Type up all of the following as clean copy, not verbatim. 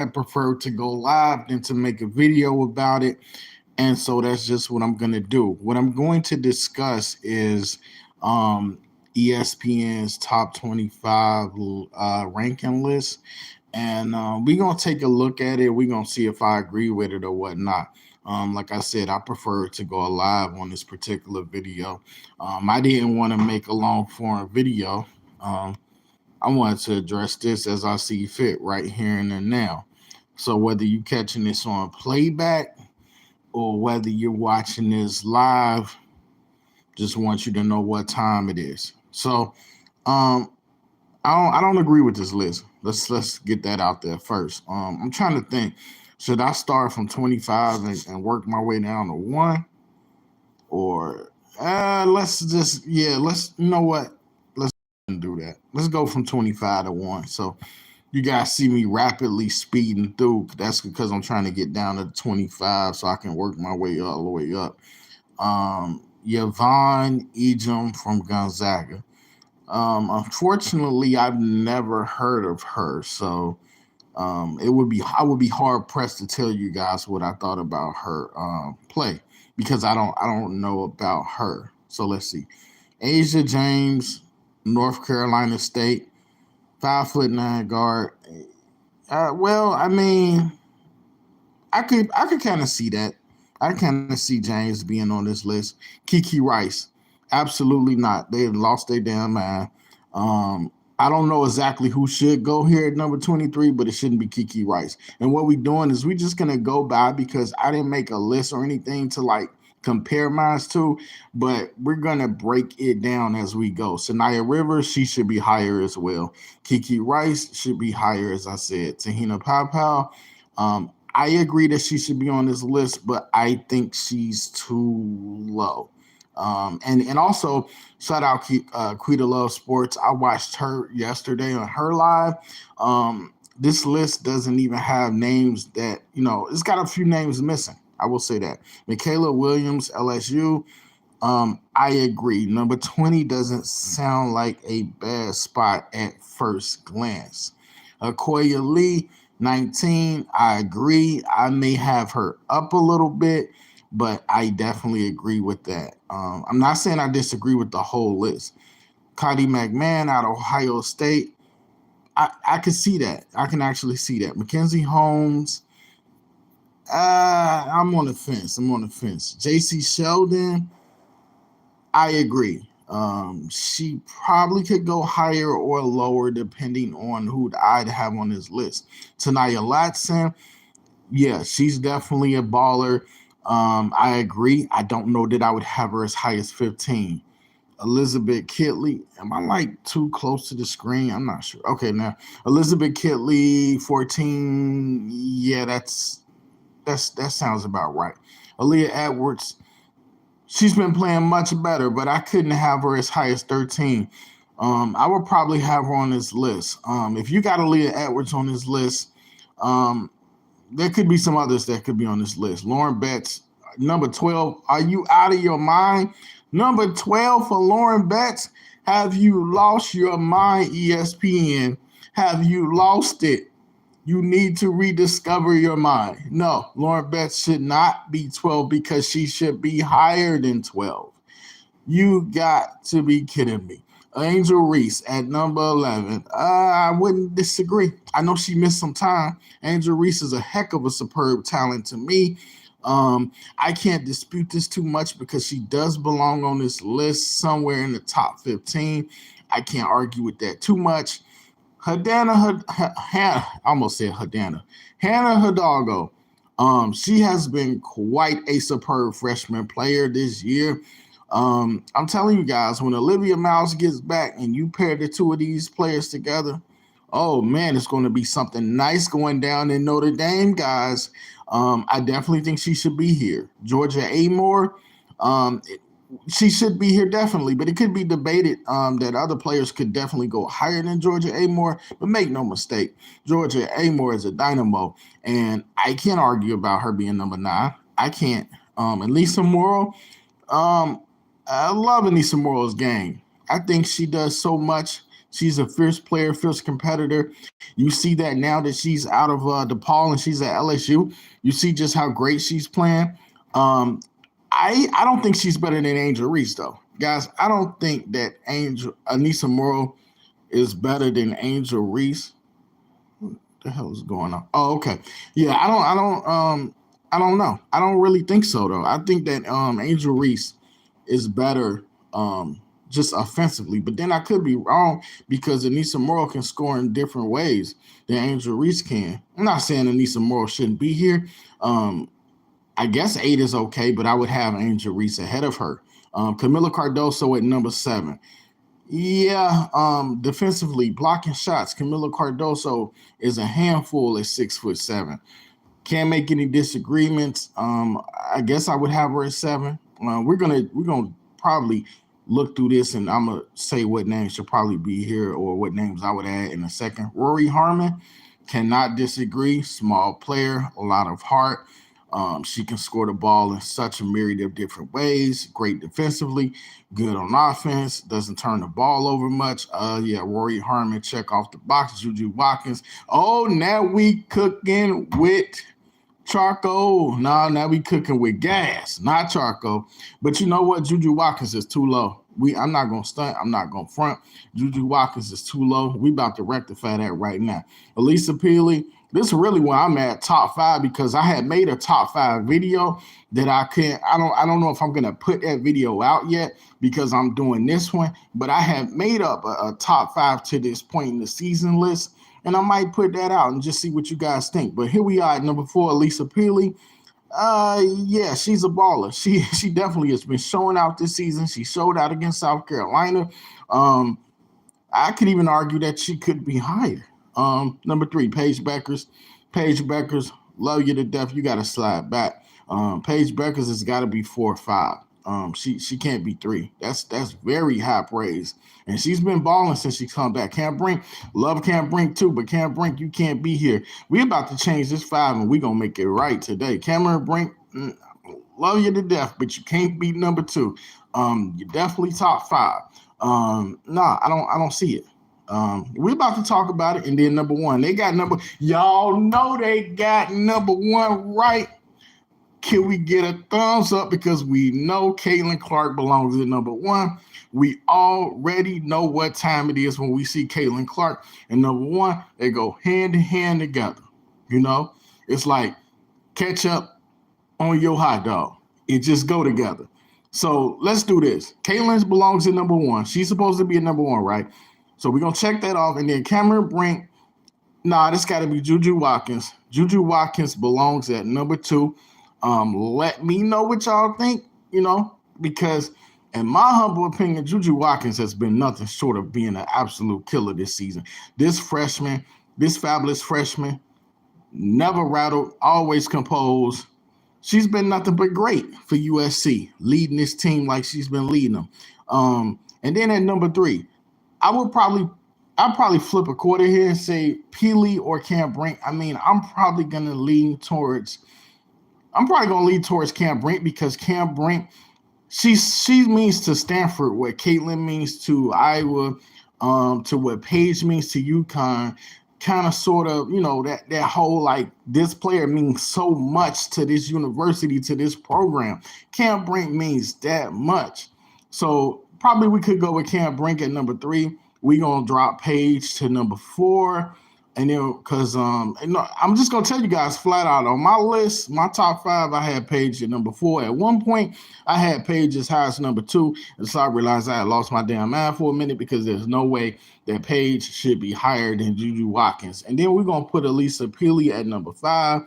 I prefer to go live than to make a video about it. And so that's just what I'm going to do. What I'm going to discuss is ESPN's top 25 ranking list. And we're going to take a look at it. We're going to see if I agree with it or whatnot. Like I said, I prefer to go live on this particular video. I didn't want to make a long form video. Um, I wanted to address this as I see fit right here and now. So whether you catching this on playback or whether you're watching this live, just want you to know what time it is. So um, I don't agree with this list. Let's get that out there first. I'm trying to think. Should I start from 25 and work my way down to one, or let's just let's you know what let's do that. Let's go from 25 to one. So you guys see me rapidly speeding through. That's because I'm trying to get down to 25 so I can work my way all the way up. Yvonne Ejim from Gonzaga. Unfortunately, I've never heard of her, so I would be hard pressed to tell you guys what I thought about her play because I don't know about her. So let's see. Asia James, North Carolina State, 5'9" guard. Well, I mean, I could kind of see that. I kind of see James being on this list. Kiki Rice, absolutely not. They have lost their damn mind. I don't know exactly who should go here at number 23, but it shouldn't be Kiki Rice. And what we're doing is we're just gonna go by because I didn't make a list or anything to like compare mine to, but we're gonna break it down as we go. Sanaya Rivers, she should be higher as well. Kiki Rice should be higher, as I said. Tahina Papal, I agree that she should be on this list, but I think she's too low. And also shout out Quita Love Sports. I watched her yesterday on her live. This list doesn't even have names that it's got a few names missing. I will say that. Michaela Williams, LSU. I agree. Number 20 doesn't sound like a bad spot at first glance. Akoya Lee, 19. I agree. I may have her up a little bit, but I definitely agree with that. I'm not saying I disagree with the whole list. Cody McMahon out of Ohio State. I can see that. I can actually see that. Mackenzie Holmes. I'm on the fence. JC Sheldon. I agree. She probably could go higher or lower depending on who I'd have on this list. Tanaya Latson, yeah, she's definitely a baller. I agree. I don't know that I would have her as high as 15. Elizabeth Kitley, am I like too close to the screen? I'm not sure. Okay, now Elizabeth Kitley, 14. Yeah, that sounds about right. Aaliyah Edwards, she's been playing much better, but I couldn't have her as high as 13. I would probably have her on this list. If you got Aaliyah Edwards on this list, um, there could be some others that could be on this list. Lauren Betts, number 12. Are you out of your mind? Number 12 for Lauren Betts. Have you lost your mind, ESPN? Have you lost it? You need to rediscover your mind. No, Lauren Betts should not be 12 because she should be higher than 12. You got to be kidding me. Angel Reese at number 11. I wouldn't disagree. I know she missed some time. Angel Reese is a heck of a superb talent to me. I can't dispute this too much because she does belong on this list somewhere in the top 15. I can't argue with that too much. I almost said Hadana. Hannah Hidalgo. She has been quite a superb freshman player this year. I'm telling you guys, when Olivia Miles gets back and you pair the two of these players together, oh man, it's going to be something nice going down in Notre Dame, guys. I definitely think she should be here. Georgia Amore, um, she should be here definitely, but it could be debated that other players could definitely go higher than Georgia Amore. But make no mistake, Georgia Amore is a dynamo, and I can't argue about her being number 9. I can't. And Lisa Morrow, um, I love Anissa Morrow's game. I think she does so much She's a fierce player, fierce competitor. You see that now that she's out of DePaul and she's at LSU. You see just how great she's playing. Um, I don't think she's better than Angel Reese though, guys. I don't think that Angel Anissa Morrow is better than Angel Reese. What the hell is going on? Oh, okay. Yeah, I don't know. I don't really think so though. I think that Angel Reese is better just offensively, but then I could be wrong because Anissa Morrow can score in different ways than Angel Reese can. I'm not saying Anissa Morrow shouldn't be here. I guess 8 is okay, but I would have Angel Reese ahead of her. Camila Cardoso at number 7. Yeah, defensively, blocking shots. Camila Cardoso is a handful at 6'7". Can't make any disagreements. I guess I would have her at 7. We're gonna probably look through this, and I'm gonna say what names should probably be here or what names I would add in a second. Rory Harmon, cannot disagree. Small player, a lot of heart. She can score the ball in such a myriad of different ways. Great defensively, good on offense. Doesn't turn the ball over much. Yeah, Rory Harmon, check off the box. Juju Watkins. Oh, now we cooking with charcoal. No, now we cooking with gas, not charcoal. But you know what? Juju Watkins is too low. I'm not gonna stunt. I'm not gonna front. Juju Watkins is too low. We about to rectify that right now. Elisa Peely. This is really where I'm at top 5 because I had made a top 5 video that I don't know if I'm gonna put that video out yet because I'm doing this one, but I have made up a top 5 to this point in the season list, and I might put that out and just see what you guys think. But here we are at number 4, Elisa Peely. Yeah, she's a baller. She definitely has been showing out this season. She showed out against South Carolina. I could even argue that she could be higher. Number 3, Paige Beckers. Paige Beckers, love you to death. You got to slide back. Paige Beckers has got to be 4 or 5. She can't be 3. That's very high praise, and she's been balling since she come back. Cam Brink, love Cam Brink too, but Cam Brink, you can't be here. We about to change this 5, and we gonna make it right today. Cameron Brink, love you to death, but you can't be number 2. You're definitely top 5. Nah, I don't see it. We're about to talk about it, and then number 1, they got y'all know they got number 1 right. Can we get a thumbs up because we know Caitlin Clark belongs at number 1. We already know what time it is when we see Caitlin Clark and number 1. They go hand in hand together. You know, it's like ketchup on your hot dog. It just go together. So let's do this. Caitlin belongs at number 1. She's supposed to be at number 1, right? So we're going to check that off. And then Cameron Brink, this got to be Juju Watkins. Juju Watkins belongs at number 2. Let me know what y'all think, because in my humble opinion, Juju Watkins has been nothing short of being an absolute killer this season. This fabulous freshman, never rattled, always composed. She's been nothing but great for USC, leading this team like she's been leading them. And then at number 3, I'll probably flip a quarter here and say Peely or Cam Brink. I mean, I'm probably going to lean towards Cam Brink because Cam Brink, she means to Stanford what Caitlin means to Iowa, to what Paige means to UConn. Kind of sort of, that whole like this player means so much to this university, to this program. Cam Brink means that much. So probably we could go with Cam Brink at number 3. We're going to drop Paige to number 4. And then, because I'm just going to tell you guys flat out, on my list, my top 5, I had Paige at number 4. At one point, I had Paige as high as number 2. And so I realized I had lost my damn mind for a minute because there's no way that Paige should be higher than Juju Watkins. And then we're going to put Elisa Peely at number 5.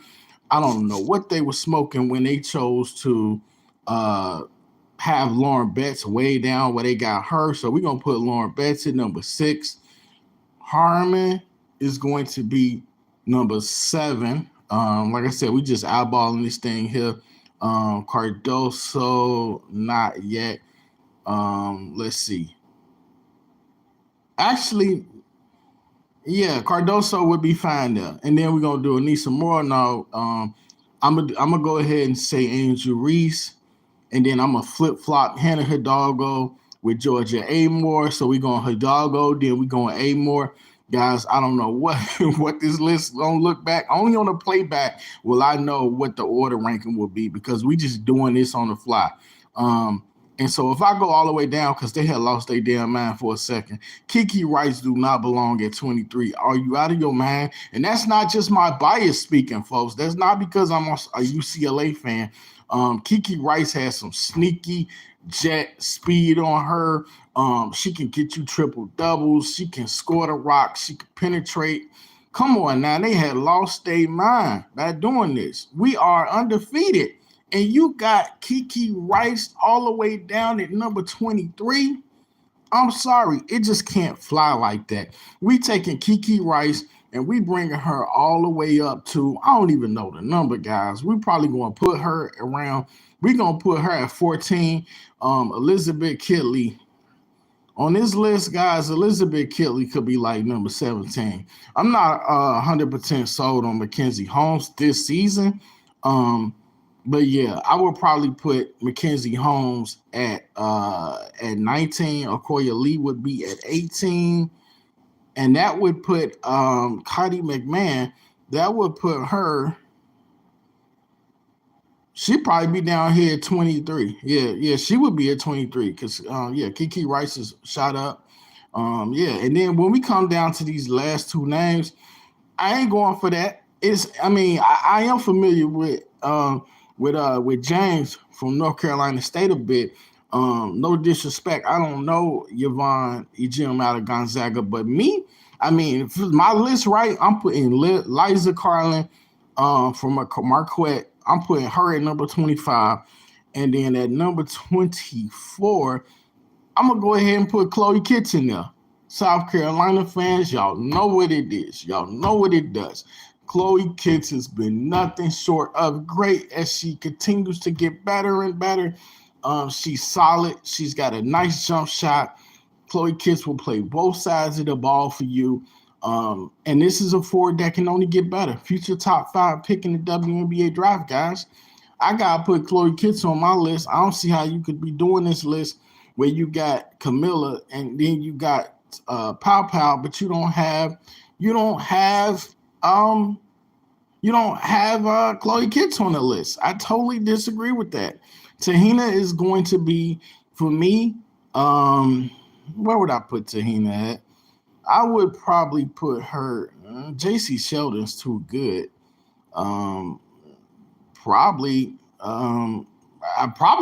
I don't know what they were smoking when they chose to have Lauren Betts way down where they got her. So we're going to put Lauren Betts at number 6. Harmon is going to be number 7. Like I said, we just eyeballing this thing here. Cardoso, not yet. Let's see. Actually, yeah, Cardoso would be fine there. And then we're gonna do Anissa Morrow. Now, I'm gonna go ahead and say Angel Reese, and then I'm gonna flip flop Hannah Hidalgo with Georgia Amore. So we going Hidalgo, then we going Amore. Guys, I don't know what what this list gonna look back. Only on the playback will I know what the order ranking will be because we just doing this on the fly. Um, and so if I go all the way down, because they had lost their damn mind for a second, Kiki Rice do not belong at 23. Are you out of your mind? And that's not just my bias speaking, folks. That's not because I'm a UCLA fan. Kiki Rice has some sneaky jet speed on her. She can get you triple doubles. She can score the rock. She can penetrate. Come on now, they had lost their mind by doing this. We are undefeated. And you got Kiki Rice all the way down at number 23. I'm sorry, it just can't fly like that. We taking Kiki Rice and we bringing her all the way up to, I don't even know the number, guys. We probably going to put her around, we're going to put her at 14. Elizabeth Kitley. On this list, guys, Elizabeth Kitley could be like number 17. I'm not 100% sold on Mackenzie Holmes this season. But yeah, I would probably put Mackenzie Holmes at 19. Okoye Lee would be at 18. And that would put Cody McMahon, that would put her, she'd probably be down here at 23. Yeah, she would be at 23 because, Kiki Rice is shot up. And then when we come down to these last two names, I ain't going for that. I am familiar with James from North Carolina State a bit. No disrespect. I don't know Yvonne Ejim out of Gonzaga, but if my list right, I'm putting Liza Carlin from Marquette. I'm putting her at number 25. And then at number 24, I'm going to go ahead and put Chloe Kitts in there. South Carolina fans, y'all know what it is. Y'all know what it does. Chloe Kitts has been nothing short of great as she continues to get better and better. She's solid. She's got a nice jump shot. Chloe Kitts will play both sides of the ball for you. And this is a forward that can only get better. Future top 5 pick in the WNBA draft, guys. I got to put Chloe Kitts on my list. I don't see how you could be doing this list where you got Camilla and then you got Pow Pow, but you don't have Chloe Kitts on the list. I totally disagree with that. Tahina is going to be, for me, where would I put Tahina at? I would probably put her, JC Sheldon's too good. I'd probably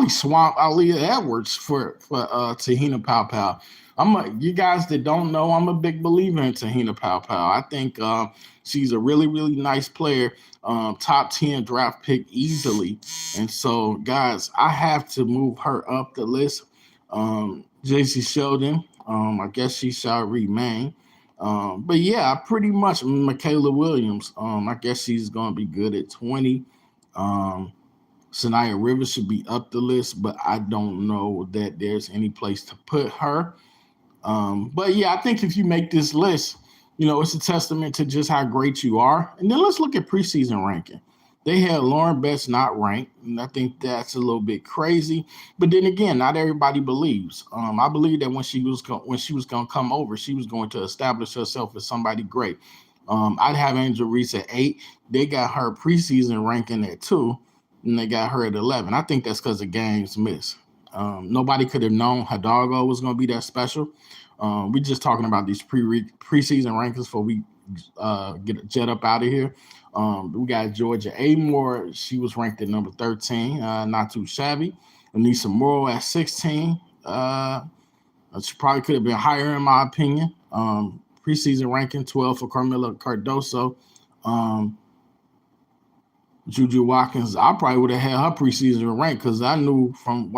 swamp Aaliyah Edwards for Tahina Pow Pow. You guys that don't know, I'm a big believer in Tahina Pow Pow. I think she's a really, really nice player, top 10 draft pick easily. And so, guys, I have to move her up the list. JC Sheldon, I guess she shall remain. But yeah, pretty much Michaela Williams. I guess she's going to be good at 20. Sanaya Rivers should be up the list, but I don't know that there's any place to put her. But yeah, I think if you make this list, it's a testament to just how great you are. And then let's look at preseason ranking. They had Lauren Betts not ranked, and I think that's a little bit crazy. But then again, not everybody believes. I believe that when she was going to come over, she was going to establish herself as somebody great. I'd have Angel Reese at 8. They got her preseason ranking at 2, and they got her at 11. I think that's because of games missed. Nobody could have known Hidalgo was going to be that special. We're just talking about these preseason rankings before we get jet up out of here. We got Georgia Amore. She was ranked at number 13. Not too shabby. Anissa Morrow at 16. She probably could have been higher in my opinion. Preseason ranking 12 for Carmela Cardoso. Juju Watkins, I probably would have had her preseason rank because I knew from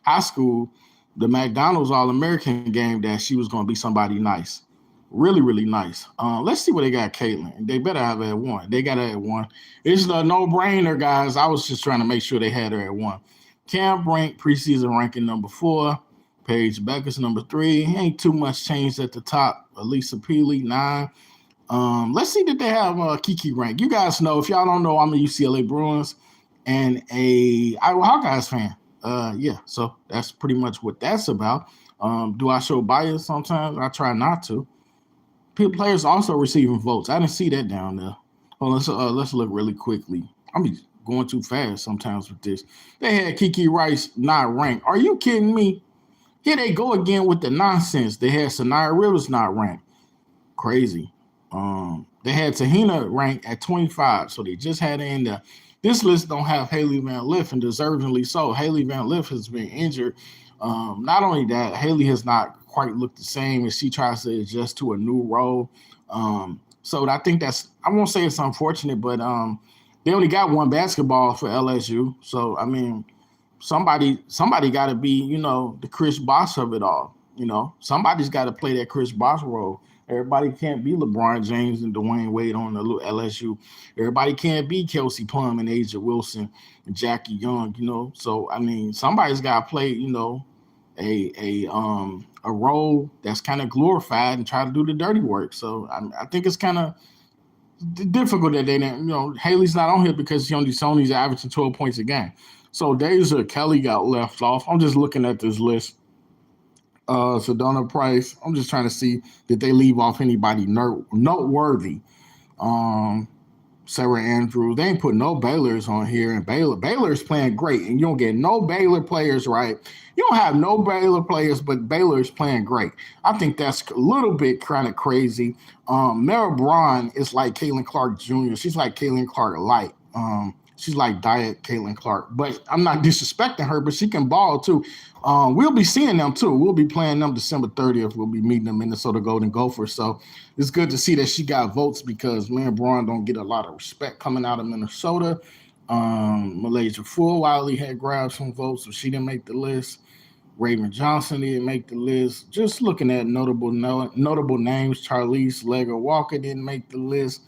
high school, the McDonald's All-American game, that she was going to be somebody nice. Really, really nice. Let's see what they got Caitlin. They better have her at 1. They got her at 1. It's a no-brainer, guys. I was just trying to make sure they had her at 1. Cam Brink, preseason ranking number 4. Paige Becker's number 3. Ain't too much changed at the top. Elisa Peely, 9. Let's see that they have Kiki rank. You guys know, if y'all don't know, I'm a UCLA Bruins and a Iowa Hawkeyes fan. Yeah, so that's pretty much what that's about. Do I show bias sometimes? I try not to. Players also receiving votes. I didn't see that down there. Well, let's look really quickly. I'm going too fast sometimes with this. They had Kiki Rice not ranked. Are you kidding me? Here they go again with the nonsense. They had Sanaya Rivers not ranked. Crazy. They had Tahina ranked at 25, so they just had her in there. This list don't have Haley Van Lith, and deservingly so. Haley Van Lith has been injured. Not only that, Haley has not quite looked the same as she tries to adjust to a new role. So I think I won't say it's unfortunate, but they only got one basketball for LSU. So I mean, somebody got to be, the Chris Bosh of it all. Somebody's got to play that Chris Bosh role. Everybody can't be LeBron James and Dwayne Wade on the LSU. Everybody can't be Kelsey Plum and Asia Wilson and Jackie Young. So I mean, somebody's got to play, a role that's kind of glorified and try to do the dirty work. So I think it's kind of difficult that they didn't. Haley's not on here because Sony's averaging 12 points a game. So Deja Kelly got left off. I'm just looking at this list. Sedona Price. I'm just trying to see did they leave off anybody noteworthy. Um, Sarah Andrews. They ain't put no Baylor's on here, and Baylor's playing great, and you don't get no Baylor players, right? You don't have no Baylor players, but Baylor's playing great. I think that's a little bit kind of crazy. Mara Braun is like Caitlin Clark Jr. She's like Caitlin Clark light. She's like diet Caitlin Clark, but I'm not disrespecting her, but she can ball too. We'll be seeing them too. We'll be playing them December 30th. We'll be meeting the Minnesota Golden Gophers. So it's good to see that she got votes because man, Braun don't get a lot of respect coming out of Minnesota. Malaysia Fulwiley had grabbed some votes, so she didn't make the list. Raven Johnson didn't make the list. Just looking at notable names, Charlize Legger Walker didn't make the list.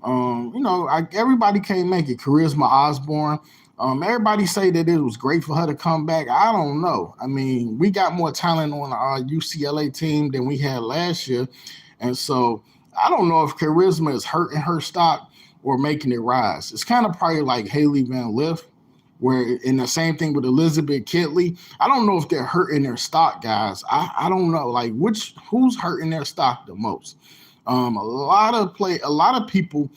Everybody can't make it. Charisma Osborne. Everybody say that it was great for her to come back. I don't know. I mean, we got more talent on our UCLA team than we had last year, and so I don't know if Charisma is hurting her stock or making it rise. It's kind of probably like Haley Van Lith, where in the same thing with Elizabeth Kitley. I don't know if they're hurting their stock, guys. I don't know. Like who's hurting their stock the most? A lot of people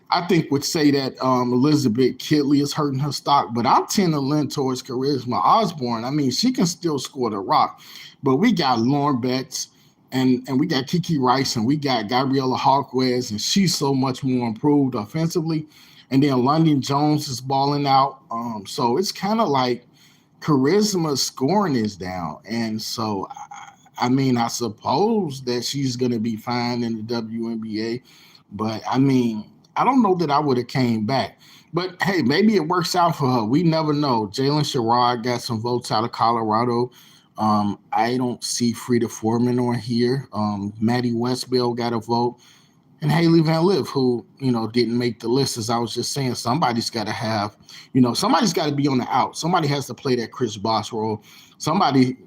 I think would say that Elizabeth Kitley is hurting her stock, but I tend to lean towards Charisma Osborne. I mean, she can still score the rock, but we got Lauren Betts and we got Kiki Rice and we got Gabriella Hawkes, and she's so much more improved offensively. And then London Jones is balling out. So it's kind of like Charisma scoring is down. And so I mean, I suppose that she's going to be fine in the WNBA, but I mean, I don't know that I would have came back. But hey, maybe it works out for her. We never know. Jalen Sherrod got some votes out of Colorado. I don't see Frida Foreman on here. Maddie Westbell got a vote. And Haley Van Lith, who, didn't make the list, as I was just saying, somebody's got to have, somebody's got to be on the out. Somebody has to play that Chris Bosh role. Somebody,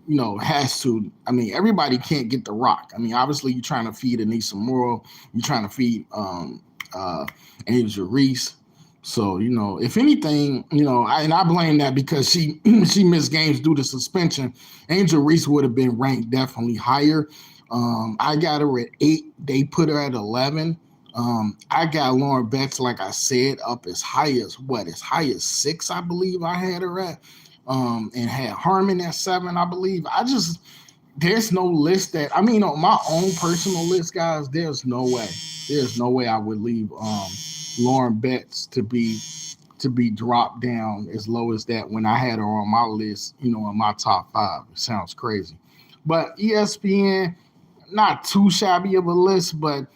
has to. I mean, everybody can't get the rock. I mean, obviously, you're trying to feed Anissa Morrow. You're trying to feed Angel Reese. So, if anything, I blame that because she she missed games due to suspension. Angel Reese would have been ranked definitely higher. I got her at 8. They put her at 11. I got Lauren Betts, like I said, up as high as 6, I believe I had her at. And had Harmon at 7, I believe. There's no list that, on my own personal list, guys, there's no way I would leave Lauren Betts to be dropped down as low as that when I had her on my list, in my top 5. It sounds crazy. But ESPN, not too shabby of a list, but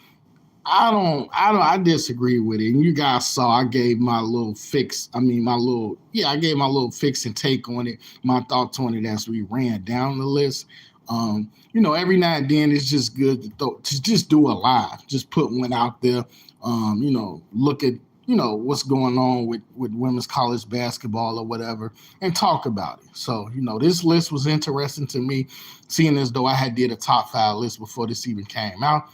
I disagree with it. And you guys saw I gave my little fix. I gave my little fix and take on it, my thoughts on it as we ran down the list. Every now and then it's just good to just do a live, just put one out there. Look at what's going on with women's college basketball or whatever, and talk about it. So this list was interesting to me, seeing as though I had did a top 5 list before this even came out.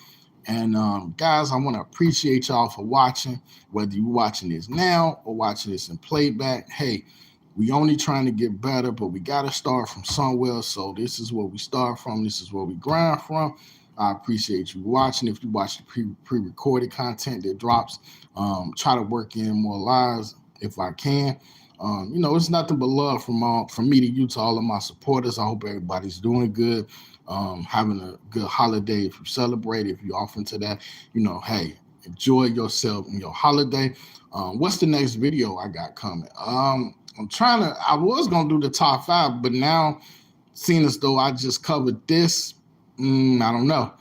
And guys, I want to appreciate y'all for watching, whether you're watching this now or watching this in playback. Hey, We only trying to get better, but we got to start from somewhere. So this is where we start from. This is where we grind from. I appreciate you watching. If you watch the pre-recorded content that drops, try to work in more lives if I can. It's nothing but love from me to you to all of my supporters. I hope everybody's doing good, having a good holiday. If you celebrate, if you're off into that, hey, enjoy yourself and your holiday. What's the next video I got coming? I was gonna do the top 5, but now seeing as though I just covered this, I don't know.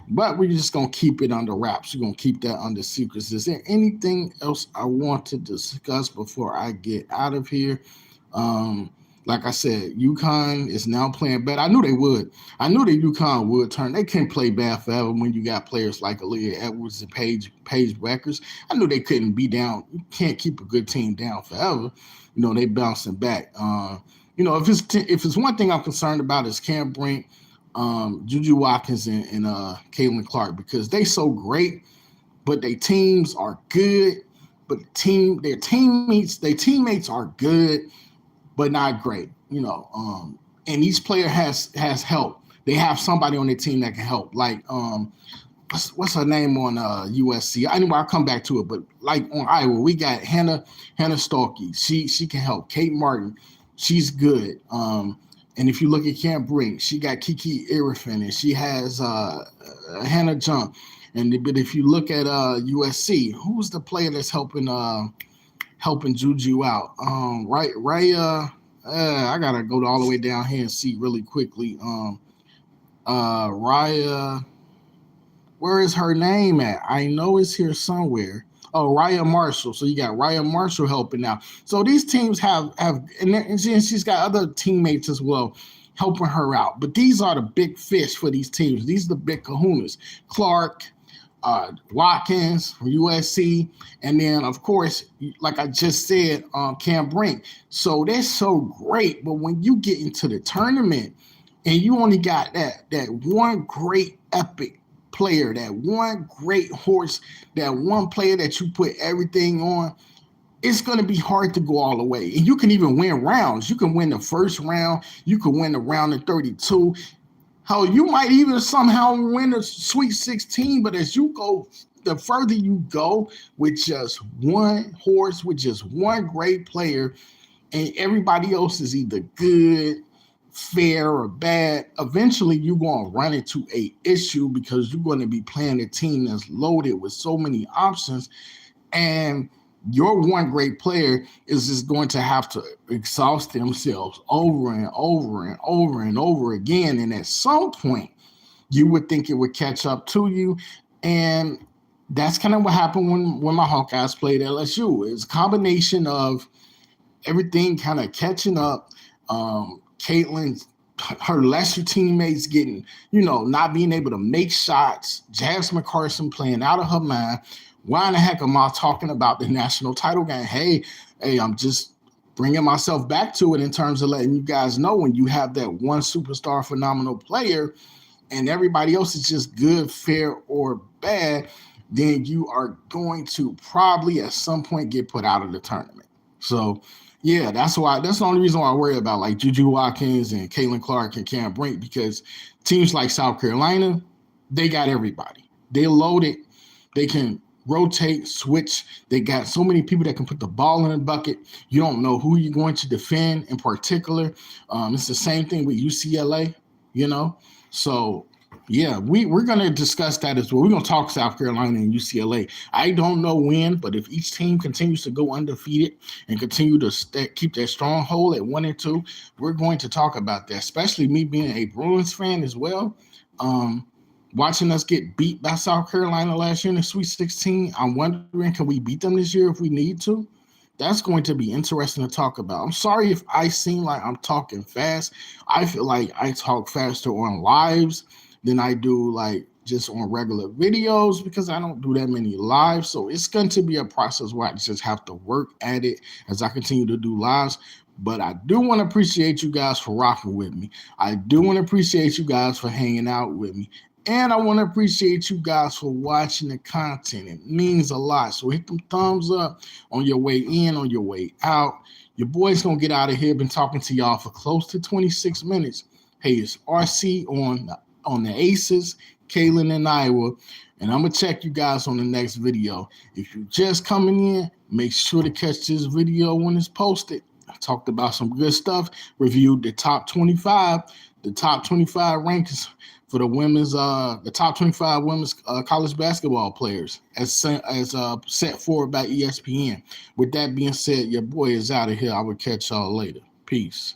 But we're just gonna keep it under wraps. We're gonna keep that under secrets. Is there anything else I want to discuss before I get out of here? Like I said, UConn is now playing better. I knew they would. I knew that UConn would turn. They can't play bad forever when you got players like Aaliyah Edwards and Paige Beckers. I knew they couldn't be down. You can't keep a good team down forever. They bouncing back. If it's one thing I'm concerned about is Cam Brink, Juju Watkins, and Caitlin Clark, because they so great, but their teams are good. But their teammates are good, but not great. And each player has help. They have somebody on their team that can help. Like what's her name on USC? Anyway, I'll come back to it. But like on Iowa, we got Hannah Stalky. She can help. Kate Martin, she's good. And if you look at Camp Brink, she got Kiki Irifin, and she has Hannah Jump. But if you look at USC, who's the player that's helping Juju out? Raya. I gotta go all the way down here and see really quickly. Raya. Where is her name at? I know it's here somewhere. Oh, Raya Marshall. So you got Raya Marshall helping out. So these teams have and she's got other teammates as well helping her out. But these are the big fish for these teams. These are the big kahunas. Clark, Watkins from USC, and then of course, like I just said, Cam Brink. So they're so great. But when you get into the tournament and you only got that one great epic player, that one great horse, that one player that you put everything on, it's going to be hard to go all the way. And you can even win rounds. You can win the first round. You can win the round of 32. Hell, you might even somehow win the Sweet 16. But as you go, the further you go with just one horse, with just one great player, and everybody else is either good, fair, or bad, eventually you're going to run into a issue because you're going to be playing a team that's loaded with so many options, and your one great player is just going to have to exhaust themselves over and over and over and over again. And at some point, you would think it would catch up to you. And that's kind of what happened when my Hawkeyes played LSU. It's a combination of everything kind of catching up. Caitlin, her lesser teammates getting, not being able to make shots. Jasmine Carson playing out of her mind. Why in the heck am I talking about the national title game? Hey, I'm just bringing myself back to it in terms of letting you guys know when you have that one superstar phenomenal player and everybody else is just good, fair, or bad, then you are going to probably at some point get put out of the tournament. So, yeah, that's the only reason why I worry about like Juju Watkins and Caitlin Clark and Cam Brink, because teams like South Carolina, they got everybody. They're loaded. They can rotate, switch. They got so many people that can put the ball in the bucket. You don't know who you're going to defend in particular. It's the same thing with UCLA, So, yeah, we're going to discuss that as well. We're going to talk South Carolina and UCLA. I don't know when, but if each team continues to go undefeated and continue to keep their stronghold at 1-2, we're going to talk about that, especially me being a Bruins fan as well. Watching us get beat by South Carolina last year in the Sweet 16, I'm wondering, can we beat them this year if we need to? That's going to be interesting to talk about. I'm sorry if I seem like I'm talking fast. I feel like I talk faster on lives than I do like just on regular videos because I don't do that many lives. So it's going to be a process where I just have to work at it as I continue to do lives. But I do want to appreciate you guys for rocking with me. I do want to appreciate you guys for hanging out with me. And I want to appreciate you guys for watching the content. It means a lot. So hit them thumbs up on your way in, on your way out. Your boy's going to get out of here. Been talking to y'all for close to 26 minutes. Hey, it's RC on the Aces, Kaylin in Iowa. And I'm going to check you guys on the next video. If you're just coming in, make sure to catch this video when it's posted. I talked about some good stuff, reviewed the top 25 rankings for the top 25 women's college basketball players as set forward by ESPN. With that being said, your boy is out of here. I will catch y'all later. Peace.